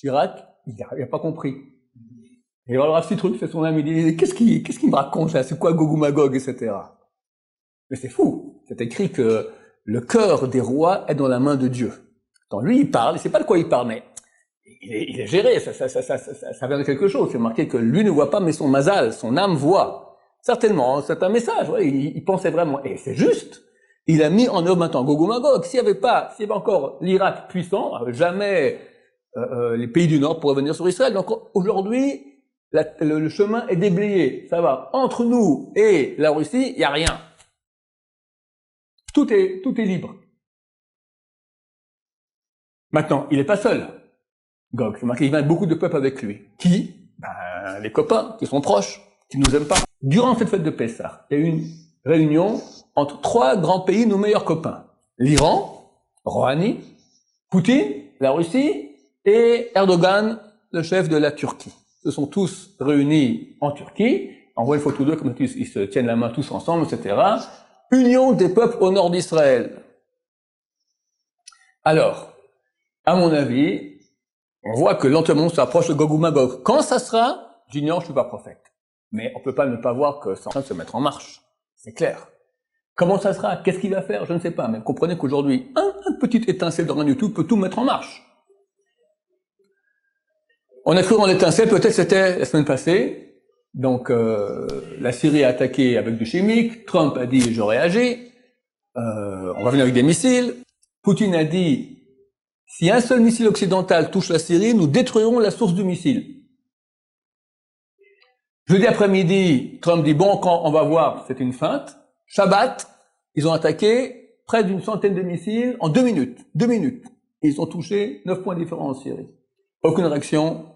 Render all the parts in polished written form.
Chirac, il n'a pas compris. Et alors, ce petit truc, c'est son ami, il dit, qu'est-ce qu'il me raconte là? C'est quoi Gog ou Magog, etc. Mais c'est fou. C'est écrit que le cœur des rois est dans la main de Dieu. Donc lui, il parle, il sait pas de quoi il parle, mais il est géré, ça vient de quelque chose. C'est marqué que lui ne voit pas, mais son mazal, son âme voit. Certainement, c'est un message, ouais, il pensait vraiment. Et c'est juste. Il a mis en œuvre maintenant Gog ou Magog. S'il y avait encore l'Irak puissant, jamais les pays du Nord pourraient venir sur Israël. Donc aujourd'hui, le chemin est déblayé. Ça va. Entre nous et la Russie, il n'y a rien. Tout est libre. Maintenant, il n'est pas seul. Gog, c'est marqué, il y a beaucoup de peuples avec lui. Qui? Ben, les copains, qui sont proches, qui nous aiment pas. Durant cette fête de Pessah, il y a eu une réunion entre 3 grands pays, nos meilleurs copains. L'Iran, Rouhani, Poutine, la Russie, et Erdogan, le chef de la Turquie. Ils se sont tous réunis en Turquie. On voit une photo d'eux, comme ils se tiennent la main tous ensemble, etc. Union des peuples au nord d'Israël. Alors, à mon avis, on voit que lentement ça approche de Gog ou Magog. Quand ça sera, j'ignore, je suis pas prophète. Mais on peut pas ne pas voir que c'est en train de se mettre en marche. C'est clair. Comment ça sera? Qu'est-ce qu'il va faire? Je ne sais pas. Mais comprenez qu'aujourd'hui, un petit étincelle dans un YouTube peut tout mettre en marche. On a cru en l'étincelle, peut-être c'était la semaine passée. Donc, la Syrie a attaqué avec du chimique. Trump a dit, j'aurais agi. On va venir avec des missiles. Poutine a dit, si un seul missile occidental touche la Syrie, nous détruirons la source du missile. Jeudi après-midi, Trump dit, bon, quand on va voir, c'est une feinte. Shabbat, ils ont attaqué près d'une centaine de missiles en 2 minutes. 2 minutes. Et ils ont touché 9 points différents en Syrie. Aucune réaction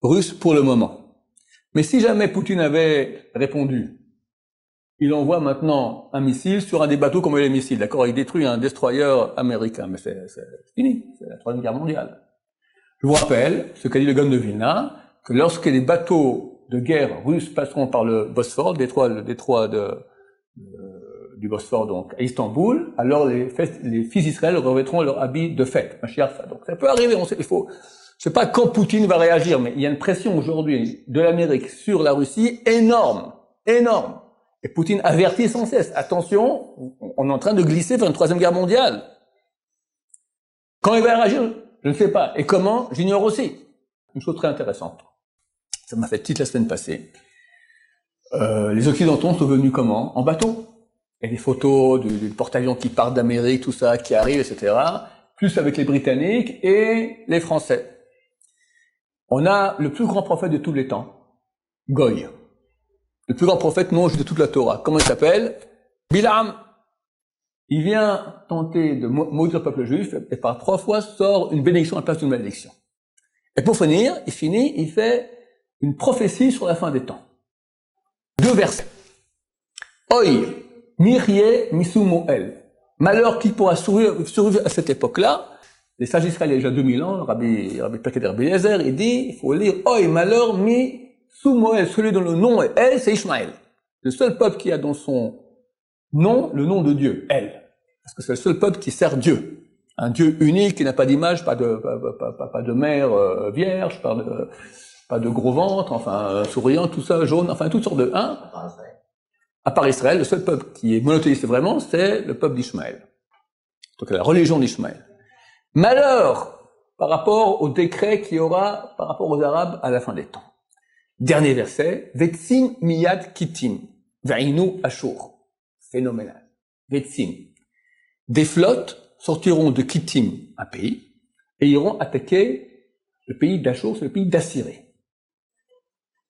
russe pour le moment. Mais si jamais Poutine avait répondu, il envoie maintenant un missile sur un des bateaux comme les missiles, d'accord? Il détruit un destroyer américain, mais c'est fini, c'est la Troisième Guerre mondiale. Je vous rappelle ce qu'a dit le Gaon de Vilna, que lorsque les bateaux de guerre russes passeront par le Bosphore, le détroit du Bosphore, donc à Istanbul, alors les fils d'Israël revêtront leur habit de fête. Donc ça peut arriver, je sais pas quand Poutine va réagir, mais il y a une pression aujourd'hui de l'Amérique sur la Russie énorme, énorme. Et Poutine avertit sans cesse, attention, on est en train de glisser vers une troisième guerre mondiale. Quand il va réagir, je ne sais pas. Et comment, j'ignore aussi. Une chose très intéressante. Ça m'a fait titre la semaine passée. Les Occidentaux sont venus comment? En bateau. Il y a des photos du porte-avions qui partent d'Amérique, tout ça, qui arrive, etc. Plus avec les Britanniques et les Français. On a le plus grand prophète de tous les temps, Goy. Le plus grand prophète non de toute la Torah. Comment il s'appelle? Bilam. Il vient tenter de maudire le peuple juif et par 3 fois sort une bénédiction à la place d'une malédiction. Et pour finir, il fait une prophétie sur la fin des temps. 2 versets. Oi, Mirie Misu Moel. Malheur qui pourra survivre à cette époque-là. Les sages israéliens, il y a déjà 2000 ans, Rabbi Pekeder Eliezer, il dit, il faut lire Oi, malheur mi sous Moël, celui dont le nom est El, c'est Ishmaël. Le seul peuple qui a dans son nom le nom de Dieu, El. Parce que c'est le seul peuple qui sert Dieu. Un Dieu unique qui n'a pas d'image, pas de mère vierge, pas de gros ventre, enfin souriant, tout ça, jaune, enfin toutes sortes de à part Israël, le seul peuple qui est monothéiste vraiment, c'est le peuple d'Ishmaël. Donc la religion d'Ishmaël. Malheur par rapport au décret qu'il y aura par rapport aux Arabes à la fin des temps. Dernier verset, Vetsim miyad kitim, va'inu ashur. Phénoménal. Vetsim. Des flottes sortiront de Kittim, un pays, et iront attaquer le pays d'Ashur, c'est le pays d'Assyrie.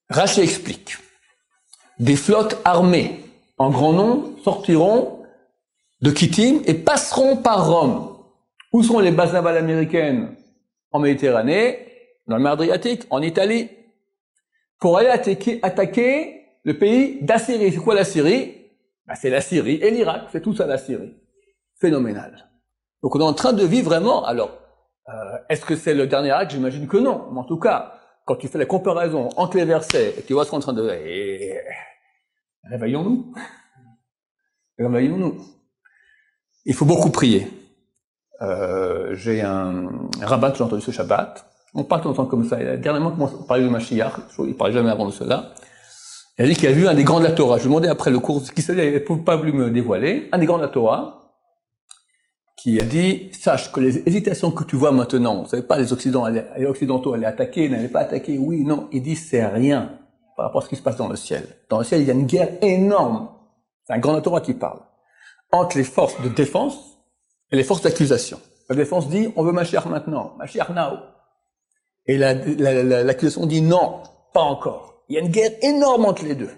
Rachi explique. Des flottes armées en grand nombre sortiront de Kittim et passeront par Rome. Où sont les bases navales américaines? En Méditerranée, dans le mer Adriatique, en Italie, pour aller attaquer le pays d'Assyrie. C'est quoi la Syrie? C'est la Syrie et l'Irak, c'est tout ça la Syrie. Phénoménal. Donc on est en train de vivre vraiment, alors, est-ce que c'est le dernier acte? J'imagine que non. Mais en tout cas, quand tu fais la comparaison entre les versets et tu vois ce qu'on est en train de... Réveillons-nous. Réveillons-nous. Il faut beaucoup prier. J'ai un rabbin que j'ai entendu ce Shabbat. On parle tout le temps comme ça. Il a dernièrement commencé à parler de Mashiach. Il parlait jamais avant de cela. Il a dit qu'il a vu un des grands de la Torah. Je lui ai demandé après le cours ce qu'il savait, il n'a pas voulu me dévoiler. Un des grands de la Torah, qui a dit, sache que les hésitations que tu vois maintenant, vous savez pas, les Occidentaux allaient attaquer, n'allaient pas attaquer, oui, non. Il dit, c'est rien par rapport à ce qui se passe dans le ciel. Dans le ciel, il y a une guerre énorme. C'est un grand de la Torah qui parle. Entre les forces de défense et les forces d'accusation. La défense dit, on veut Mashiach maintenant. Mashiach now. Et l'accusation dit, non, pas encore. Il y a une guerre énorme entre les deux.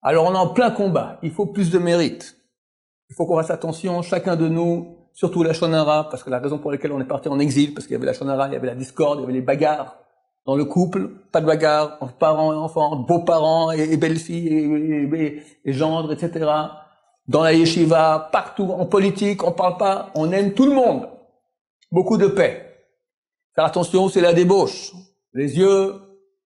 Alors on est en plein combat. Il faut plus de mérite. Il faut qu'on fasse attention, chacun de nous, surtout la Shonara, parce que la raison pour laquelle on est parti en exil, parce qu'il y avait la Shonara, il y avait la discorde, il y avait les bagarres dans le couple, pas de bagarres entre parents et enfants, beaux-parents et belles-filles et gendres, etc. Dans la yeshiva, partout, en politique, on parle pas, on aime tout le monde. Beaucoup de paix. Faire attention, c'est la débauche. Les yeux,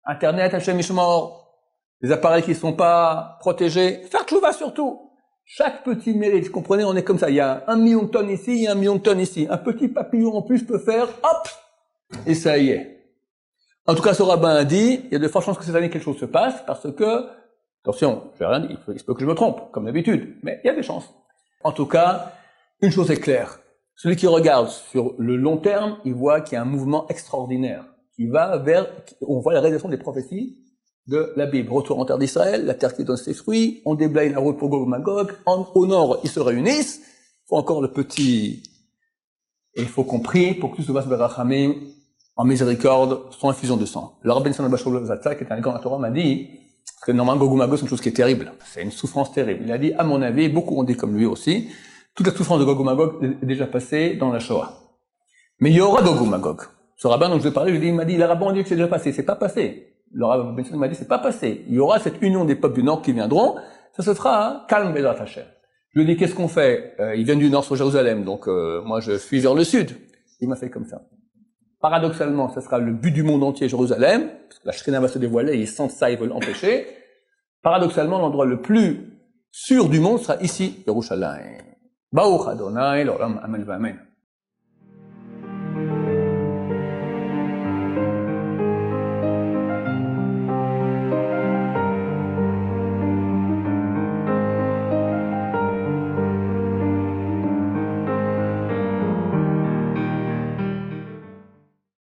Internet, Hachem Ishmor, les appareils qui ne sont pas protégés. Faire tchouva surtout. Chaque petit mérite, vous comprenez, on est comme ça. Il y a 1 million de tonnes ici, il y a 1 million de tonnes ici. Un petit papillon en plus peut faire, hop, et ça y est. En tout cas, ce rabbin a dit, il y a de fortes chances que cette année quelque chose se passe, parce que, attention, je n'ai rien dit, il se peut que je me trompe, comme d'habitude, mais il y a des chances. En tout cas, une chose est claire. Celui qui regarde sur le long terme, il voit qu'il y a un mouvement extraordinaire qui va vers, on voit la réalisation des prophéties de la Bible. Retour en terre d'Israël, la terre qui donne ses fruits, on déblaye la route pour Gog et Magog, au nord, ils se réunissent, il faut encore le petit, et il faut qu'on prie pour que tout se passe berachamim, en miséricorde, sans infusion de sang. Le rabbin Samuel Bachor Zatzak, qui est un grand Torah, m'a dit, parce que normalement Gog et Magog c'est une chose qui est terrible, c'est une souffrance terrible. Il a dit, à mon avis, beaucoup ont dit comme lui aussi, toute la souffrance de Gog et Magog est déjà passée dans la Shoah. Mais il y aura Gog et Magog. Ce rabbin dont je vais parler, il m'a dit, les rabbins ont dit que c'est déjà passé. C'est pas passé. Le rabbin Ben m'a dit, c'est pas passé. Il y aura cette union des peuples du Nord qui viendront. Ça se fera calme, Bezrat Hashem. Je lui ai dit, qu'est-ce qu'on fait? Ils viennent du Nord sur Jérusalem, donc moi je fuis vers le Sud. Il m'a fait comme ça. Paradoxalement, ça sera le but du monde entier, Jérusalem, parce que la Shrina va se dévoiler, ils sentent ça, ils veulent empêcher. Paradoxalement, l'endroit le plus sûr du monde sera ici, Yerushalayim. Baruch Adonai, l'olam, amen, amen.